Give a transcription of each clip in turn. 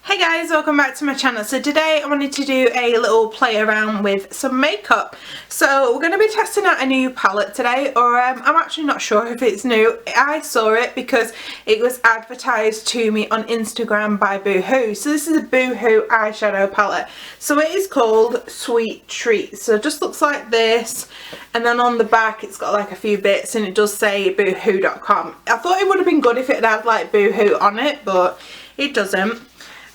Hey guys, welcome back to my channel. So today I wanted to do a little play around with some makeup. So we're going to be testing out a new palette today, or I'm actually not sure if it's new. I saw it because it was advertised to me on Instagram by Boohoo. So this is a Boohoo eyeshadow palette. So it is called Sweet Treat. So it just looks like this, and then on the back it's got like a few bits and it does say boohoo.com. I thought it would have been good if it had like Boohoo on it, but it doesn't.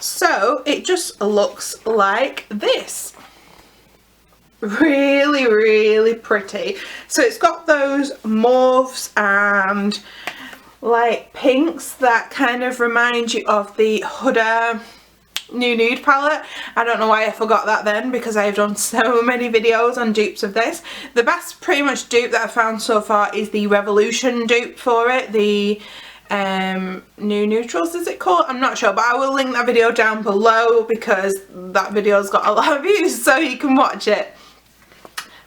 So it just looks like this. Really pretty. So it's got those mauves and like pinks that kind of remind you of the Huda New Nude palette. I don't know why I forgot that then, because I've done so many videos on dupes of this. The best pretty much dupe that I've found so far is the Revolution dupe for it, the New Neutrals is it called? I'm not sure, but I will link that video down below because that video's got a lot of views, so you can watch it.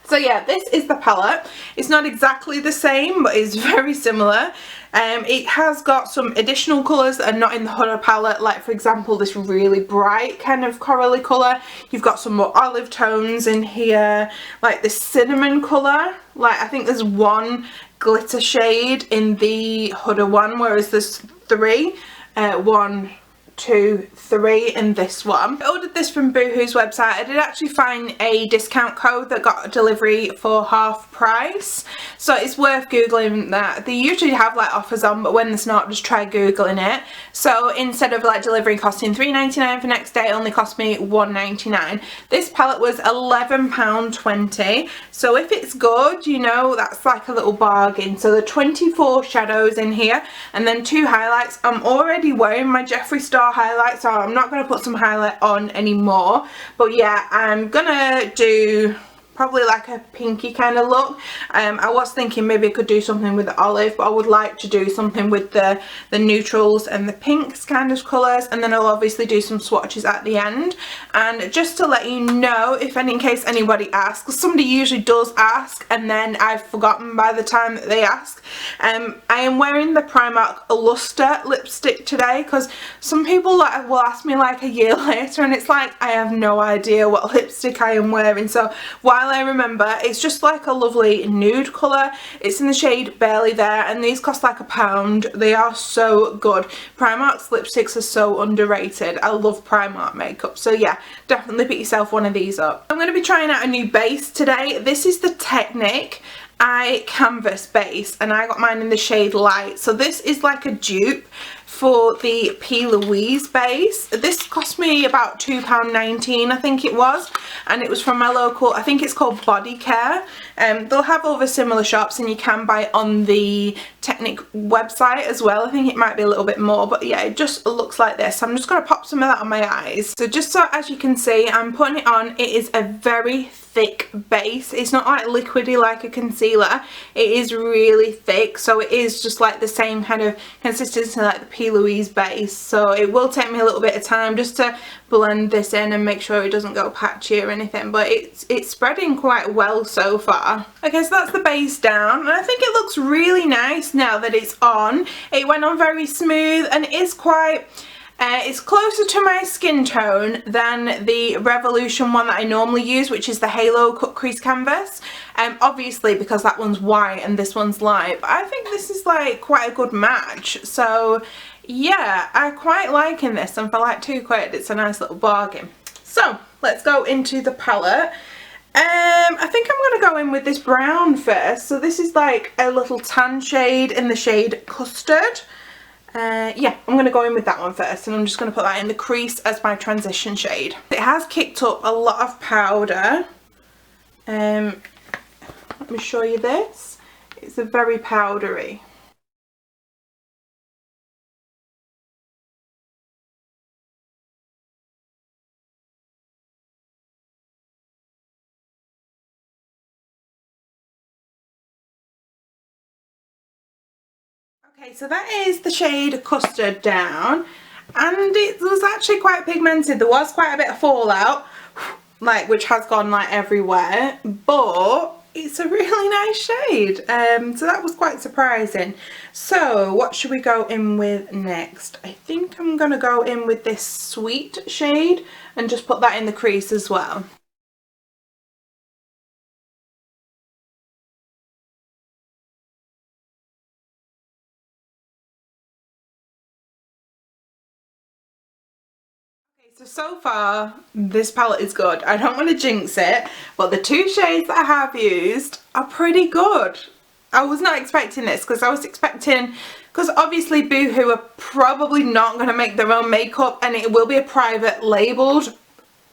So yeah, this is the palette. It's not exactly the same, but it's very similar. It has got some additional colours that are not in the Huda palette, like for example this really bright kind of corally colour. You've got some more olive tones in here, like this cinnamon colour. Like I think there's one glitter shade in the Huda one, whereas there's three. 1, 2, 3 in this one. I ordered this from Boohoo's website. I did actually find a discount code that got delivery for half price, so it's worth googling that. They usually have like offers on, but when there's not, just try googling it. So instead of like delivery costing £3.99 for next day, it only cost me £1.99. This palette was £11.20, so if it's good, you know, that's like a little bargain. So there are 24 shadows in here and then 2 highlights. I'm already wearing my Jeffree Star highlight, so I'm not going to put some highlight on anymore, but yeah, I'm gonna do probably like a pinky kind of look. I was thinking maybe I could do something with the olive, but I would like to do something with the neutrals and the pinks kind of colours, and then I'll obviously do some swatches at the end. And just to let you know, if in case anybody asks, because somebody usually does ask and then I've forgotten by the time that they ask, I am wearing the Primark Luster lipstick today, because some people like will ask me like a year later and it's like I have no idea what lipstick I am wearing. So while I remember, it's just like a lovely nude colour. It's in the shade Barely There, and these cost like £1. They are so good. Primark's lipsticks are so underrated. I love Primark makeup, so yeah, definitely pick yourself one of these up. I'm going to be trying out a new base today. This is the Technic Eye Canvas base, and I got mine in the shade Light. So this is like a dupe for the P. Louise base. This cost me about £2.19 I think it was, and it was from my local, I think it's called Body Care. They'll have other similar shops and you can buy it on the Technic website as well. I think it might be a little bit more, but yeah, it just looks like this. I'm just going to pop some of that on my eyes. So just so as you can see, I'm putting it on. It is a very thick base. It's not like liquidy like a concealer. It is really thick, so it is just like the same kind of consistency like the P. Louise base. So it will take me a little bit of time just to blend this in and make sure it doesn't go patchy or anything, but it's spreading quite well so far. Okay, so that's the base down, and I think it looks really nice now that it's on. It went on very smooth, and it is quite it's closer to my skin tone than the Revolution one that I normally use, which is the Halo Cut Crease Canvas. Obviously because that one's white and this one's light, but I think this is like quite a good match. So yeah, I'm quite liking this, and for like £2 it's a nice little bargain. So let's go into the palette. I think I'm going to go in with this brown first. So this is like a little tan shade in the shade Custard. Yeah, I'm going to go in with that one first, and I'm just going to put that in the crease as my transition shade. It has kicked up a lot of powder. Let me show you this. It's a very powdery. Okay, so that is the shade Custard down, and it was actually quite pigmented. There was quite a bit of fallout, like, which has gone like everywhere, but it's a really nice shade. So that was quite surprising. So what should we go in with next? I think I'm going to go in with this Sweet shade and just put that in the crease as well. So far this palette is good. I don't want to jinx it, but the two shades that I have used are pretty good. I was not expecting this because I was expecting, because obviously Boohoo are probably not going to make their own makeup and it will be a private labelled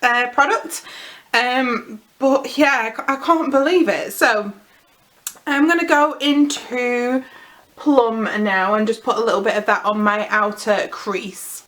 product. But yeah, I can't believe it. So I'm going to go into Plum now and just put a little bit of that on my outer crease.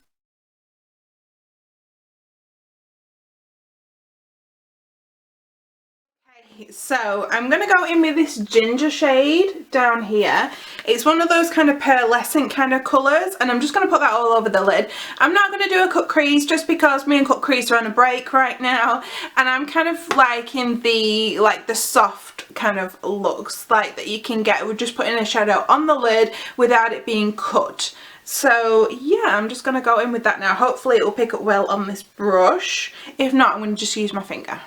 So I'm going to go in with this ginger shade down here. It's one of those kind of pearlescent kind of colours, and I'm just going to put that all over the lid. I'm not going to do a cut crease just because me and cut crease are on a break right now, and I'm kind of liking the soft kind of looks like that you can get with just putting a shadow on the lid without it being cut. So yeah, I'm just going to go in with that now. Hopefully it will pick up well on this brush. If not, I'm going to just use my finger.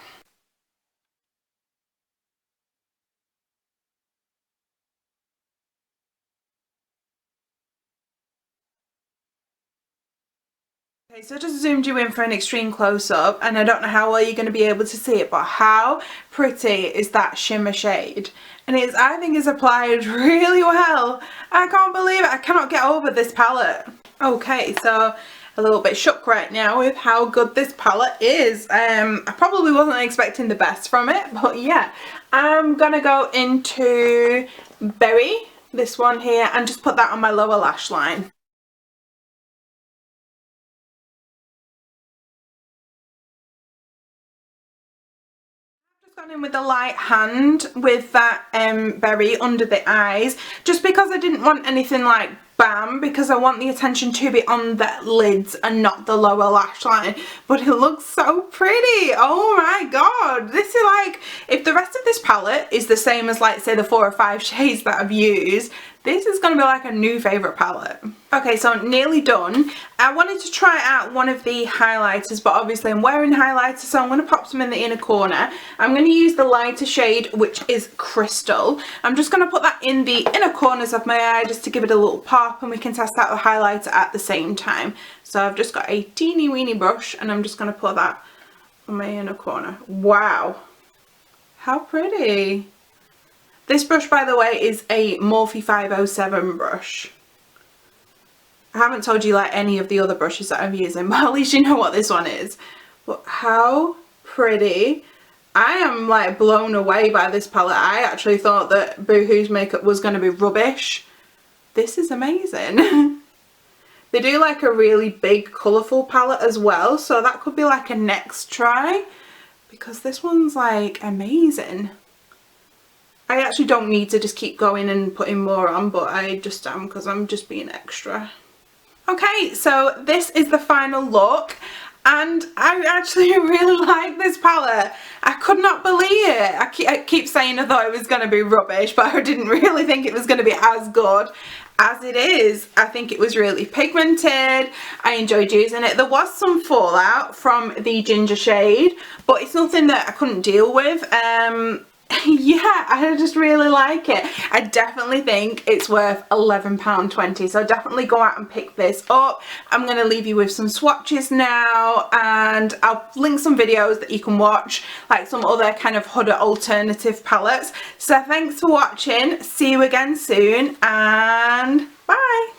Okay, so I just zoomed you in for an extreme close-up, and I don't know how well you're going to be able to see it, but how pretty is that shimmer shade? And I think it's applied really well. I can't believe it. I cannot get over this palette. Okay, so a little bit shook right now with how good this palette is. I probably wasn't expecting the best from it, but yeah. I'm going to go into Berry, this one here, and just put that on my lower lash line. Gone in with a light hand with that berry under the eyes, just because I didn't want anything like bam, because I want the attention to be on the lids and not the lower lash line. But it looks so pretty. Oh my god, this is like, if the rest of this palette is the same as like say the 4 or 5 shades that I've used, this is going to be like a new favourite palette. Okay, so nearly done. I wanted to try out one of the highlighters, but obviously I'm wearing highlighters, so I'm going to pop some in the inner corner. I'm going to use the lighter shade, which is Crystal. I'm just going to put that in the inner corners of my eye just to give it a little pop, and we can test out the highlighter at the same time. So I've just got a teeny weeny brush, and I'm just going to put that on my inner corner. Wow, how pretty. This brush, by the way, is a Morphe 507 brush. I haven't told you like any of the other brushes that I'm using, but at least you know what this one is. But how pretty. I am like blown away by this palette. I actually thought that Boohoo's makeup was going to be rubbish. This is amazing. They do like a really big colourful palette as well, so that could be like a next try, because this one's like amazing. I actually don't need to just keep going and putting more on, but I just am because I'm just being extra. Okay, so this is the final look, and I actually really like this palette. I could not believe it. I keep saying I thought it was going to be rubbish, but I didn't really think it was going to be as good as it is. I think it was really pigmented. I enjoyed using it. There was some fallout from the ginger shade, but it's nothing that I couldn't deal with. Yeah, I just really like it. I definitely think it's worth £11.20, so definitely go out and pick this up. I'm going to leave you with some swatches now, and I'll link some videos that you can watch, like some other kind of Huda alternative palettes. So thanks for watching, see you again soon, and bye!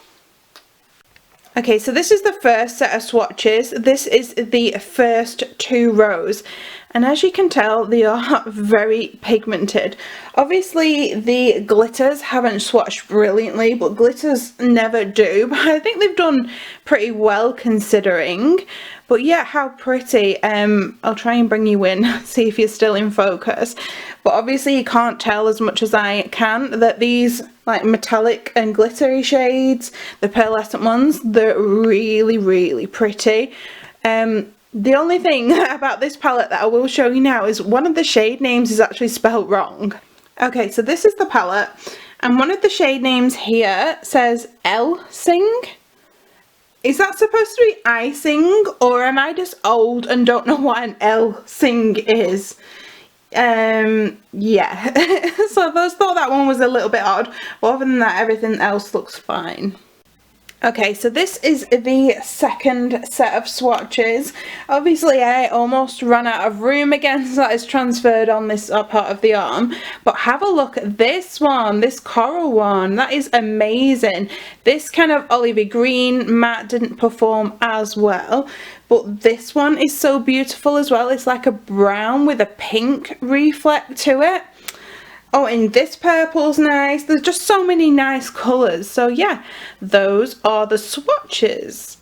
Okay, so this is the first set of swatches. This is the first 2 rows, and as you can tell, they are very pigmented. Obviously the glitters haven't swatched brilliantly, but glitters never do, but I think they've done pretty well considering. But yeah, how pretty. I'll try and bring you in, see if you're still in focus. But obviously you can't tell as much as I can that these like metallic and glittery shades, the pearlescent ones, they're really, really pretty. The only thing about this palette that I will show you now is one of the shade names is actually spelled wrong. Okay, so this is the palette, and one of the shade names here says L Sing. Is that supposed to be icing, or am I just old and don't know what an L Sing is? Yeah. So I thought that one was a little bit odd, but other than that, everything else looks fine. Okay, so this is the second set of swatches. Obviously I almost ran out of room again, so that is transferred on this part of the arm. But have a look at this one, this coral one. That is amazing. This kind of olivey green matte didn't perform as well, but this one is so beautiful as well. It's like a brown with a pink reflect to it. Oh, and this purple's nice. There's just so many nice colours. So yeah, those are the swatches.